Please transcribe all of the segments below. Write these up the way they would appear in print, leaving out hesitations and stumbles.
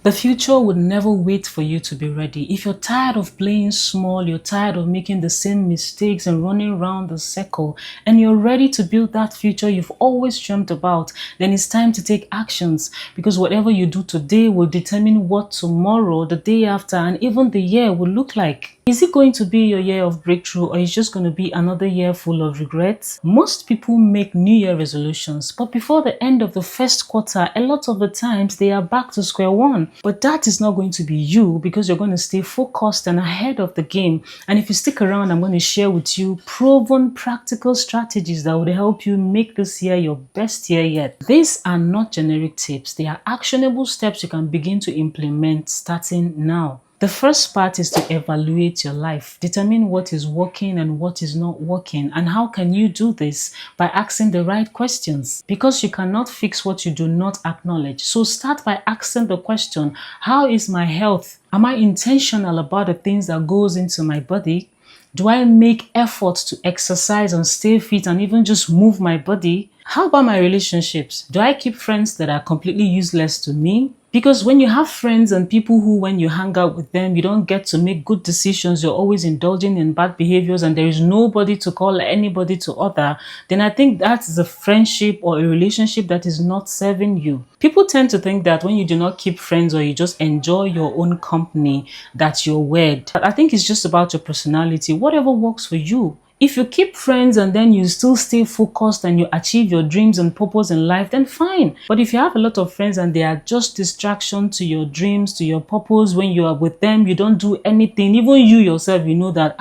The future would never wait for you to be ready. If you're tired of playing small, you're tired of making the same mistakes and running around the circle, and you're ready to build that future you've always dreamt about, then it's time to take actions, because whatever you do today will determine what tomorrow, the day after, and even the year will look like. Is it going to be your year of breakthrough, or is it just going to be another year full of regrets? Most people make New Year resolutions, but before the end of the first quarter, a lot of the times they are back to square one. But that is not going to be you, because you're going to stay focused and ahead of the game. And if you stick around, I'm going to share with you proven practical strategies that would help you make this year your best year yet. These are not generic tips. They are actionable steps you can begin to implement starting now. The first part is to evaluate your life. Determine what is working and what is not working. And how can you do this? By asking the right questions. Because you cannot fix what you do not acknowledge. So start by asking the question, how is my health? Am I intentional about the things that goes into my body? Do I make efforts to exercise and stay fit and even just move my body? How about my relationships? Do I keep friends that are completely useless to me? Because when you have friends and people who, when you hang out with them, you don't get to make good decisions, you're always indulging in bad behaviors and there is nobody to call anybody to other, then I think that is a friendship or a relationship that is not serving you. People tend to think that when you do not keep friends or you just enjoy your own company, that you're weird. But I think it's just about your personality, whatever works for you. If you keep friends and then you still stay focused and you achieve your dreams and purpose in life, then fine. But if you have a lot of friends and they are just distraction to your dreams, to your purpose, when you are with them, you don't do anything. Even you yourself, you know that,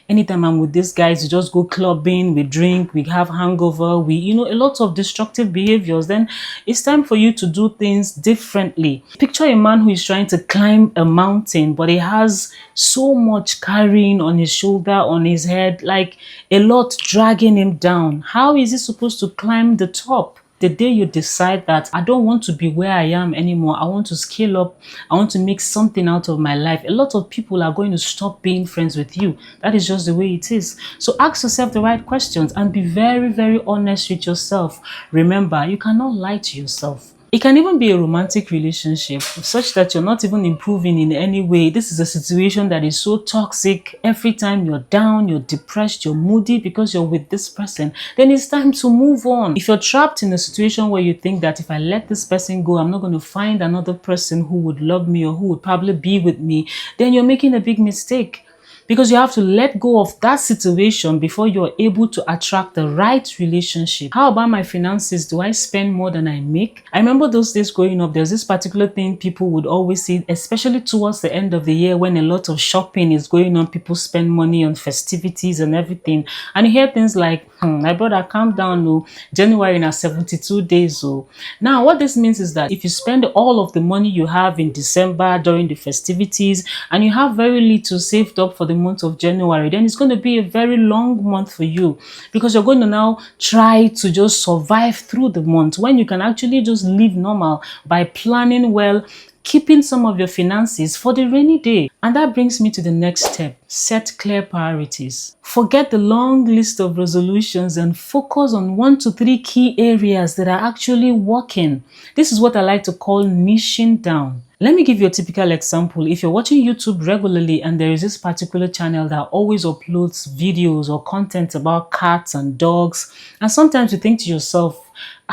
anytime I'm with these guys, we just go clubbing, we drink, we have hangover, a lot of destructive behaviors. Then it's time for you to do things differently. Picture a man who is trying to climb a mountain, but he has so much carrying on his shoulder, on his head, like a lot dragging him down. How is he supposed to climb the top? The day you decide that I don't want to be where I am anymore, I want to scale up, I want to make something out of my life, a lot of people are going to stop being friends with you. That is just the way it is. So ask yourself the right questions and be very, very honest with yourself. Remember, you cannot lie to yourself. It can even be a romantic relationship such that you're not even improving in any way. This is a situation that is so toxic. Every time you're down, you're depressed, you're moody because you're with this person, then it's time to move on. If you're trapped in a situation where you think that if I let this person go, I'm not going to find another person who would love me or who would probably be with me, then you're making a big mistake. Because you have to let go of that situation before you're able to attract the right relationship. How about my finances? Do I spend more than I make? I remember those days growing up, there's this particular thing people would always say, especially towards the end of the year when a lot of shopping is going on, people spend money on festivities and everything. And you hear things like, my brother, calm down, no. January now 72 days. Oh. Now, what this means is that if you spend all of the money you have in December during the festivities and you have very little saved up for the month of January, then it's going to be a very long month for you, because you're going to now try to just survive through the month when you can actually just live normal by planning well, keeping some of your finances for the rainy day. And that brings me to the next step. Set clear priorities. Forget the long list of resolutions and focus on 1 to 3 key areas that are actually working. This is what I like to call niching down. Let me give you a typical example. If you're watching YouTube regularly and there is this particular channel that always uploads videos or content about cats and dogs, and sometimes you think to yourself,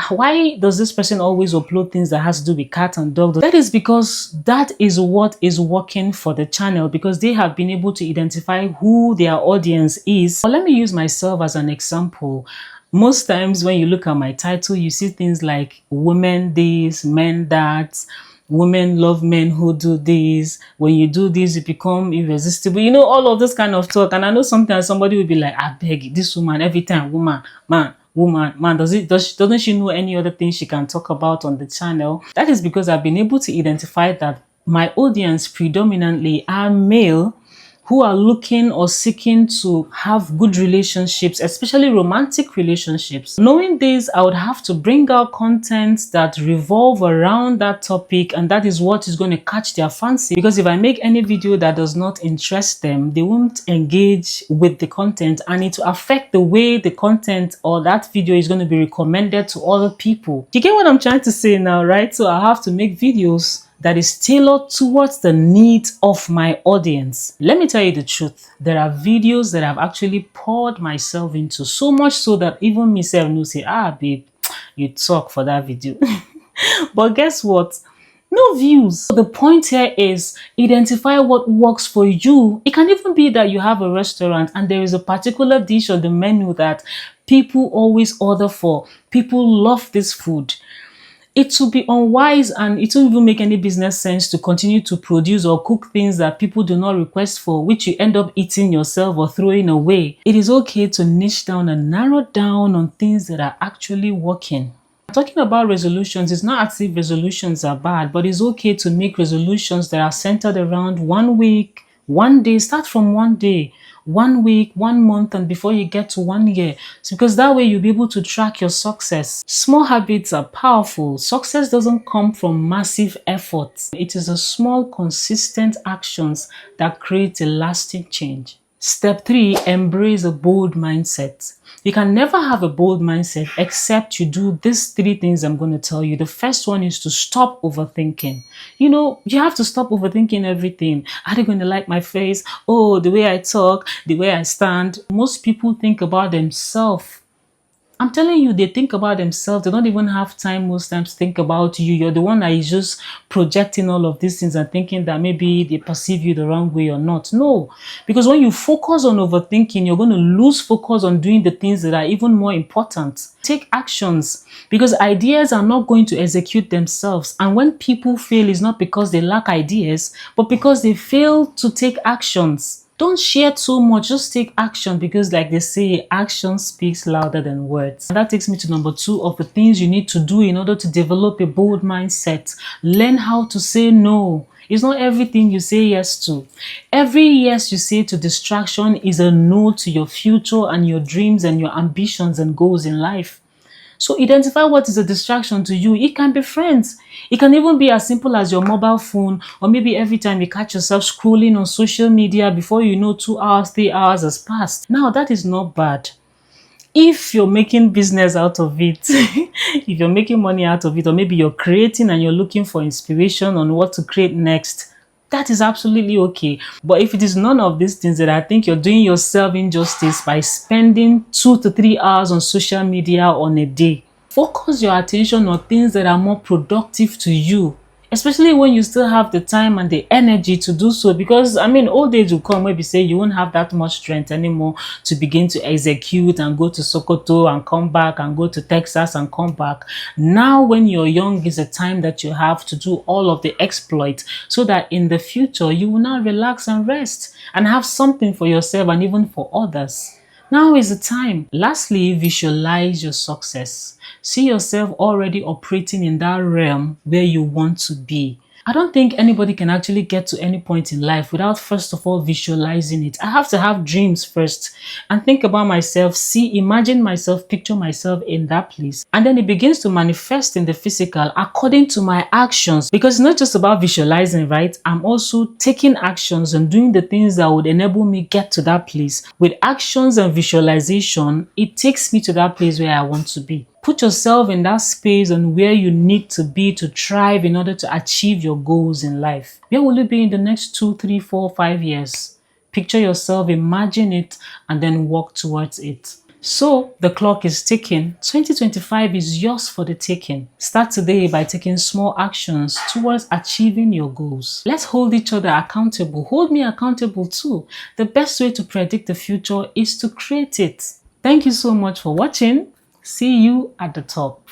why does this person always upload things that has to do with cat and dog? That is because that is what is working for the channel, because they have been able to identify who their audience is. But let me use myself as an example. Most times when you look at my title, you see things like women this, men that, women love men who do this. When you do this, you become irresistible. All of this kind of talk. And I know sometimes somebody will be like, I beg this woman every time, woman, man. Doesn't she know any other thing she can talk about on the channel? That is because I've been able to identify that my audience predominantly are male who are looking or seeking to have good relationships, especially romantic relationships. Knowing this, I would have to bring out content that revolve around that topic, and that is what is going to catch their fancy. Because if I make any video that does not interest them, they won't engage with the content, and it will affect the way the content or that video is going to be recommended to other people. You get what I'm trying to say now, right? So I have to make videos that is tailored towards the needs of my audience. Let me tell you the truth. There are videos that I've actually poured myself into, so much so that even myself knows, say, babe, you talk for that video. But guess what? No views. The point here is identify what works for you. It can even be that you have a restaurant and there is a particular dish on the menu that people always order for. People love this food. It would be unwise and it won't even make any business sense to continue to produce or cook things that people do not request for, which you end up eating yourself or throwing away. It is okay to niche down and narrow down on things that are actually working. Talking about resolutions, it's not as if resolutions are bad, but it's okay to make resolutions that are centered around 1 week, 1 day. Start from 1 day, 1 week, 1 month, and before you get to 1 year. It's because that way you'll be able to track your success. Small habits are powerful. Success doesn't come from massive efforts. It is the small, consistent actions that create a lasting change. Step 3, embrace a bold mindset. You can never have a bold mindset except you do these 3 things I'm going to tell you. The first one is to stop overthinking. You have to stop overthinking everything. Are they going to like my face? Oh, the way I talk, the way I stand. Most people think about themselves. I'm telling you, they think about themselves. They don't even have time most times to think about you. You're the one that is just projecting all of these things and thinking that maybe they perceive you the wrong way or not. No, because when you focus on overthinking, you're going to lose focus on doing the things that are even more important. Take actions, because ideas are not going to execute themselves. And when people fail, it's not because they lack ideas, but because they fail to take actions. Don't share too much, just take action, because like they say, action speaks louder than words. And that takes me to number 2 of the things you need to do in order to develop a bold mindset. Learn how to say no. It's not everything you say yes to. Every yes you say to distraction is a no to your future and your dreams and your ambitions and goals in life. So identify what is a distraction to you. It can be friends. It can even be as simple as your mobile phone, or maybe every time you catch yourself scrolling on social media, before you know 2 hours, 3 hours has passed. Now that is not bad. If you're making business out of it, if you're making money out of it, or maybe you're creating and you're looking for inspiration on what to create next, that is absolutely okay. But if it is none of these things, then I think you're doing yourself injustice by spending 2 to 3 hours on social media on a day. Focus your attention on things that are more productive to you, especially when you still have the time and the energy to do so. Because old age will come where we say you won't have that much strength anymore to begin to execute and go to Sokoto and come back, and go to Texas and come back. Now when you're young is a time that you have to do all of the exploits, so that in the future you will now relax and rest and have something for yourself and even for others. Now is the time. Lastly, visualize your success. See yourself already operating in that realm where you want to be. I don't think anybody can actually get to any point in life without first of all visualizing it. I have to have dreams first and think about myself, imagine myself, picture myself in that place. And then it begins to manifest in the physical according to my actions. Because it's not just about visualizing, right? I'm also taking actions and doing the things that would enable me get to that place. With actions and visualization, it takes me to that place where I want to be. Put yourself in that space and where you need to be to thrive in order to achieve your goals in life. Where will you be in the next 2, 3, 4, 5 years? Picture yourself, imagine it, and then walk towards it. So the clock is ticking. 2025 is yours for the taking. Start today by taking small actions towards achieving your goals. Let's hold each other accountable. Hold me accountable too. The best way to predict the future is to create it. Thank you so much for watching. See you at the top.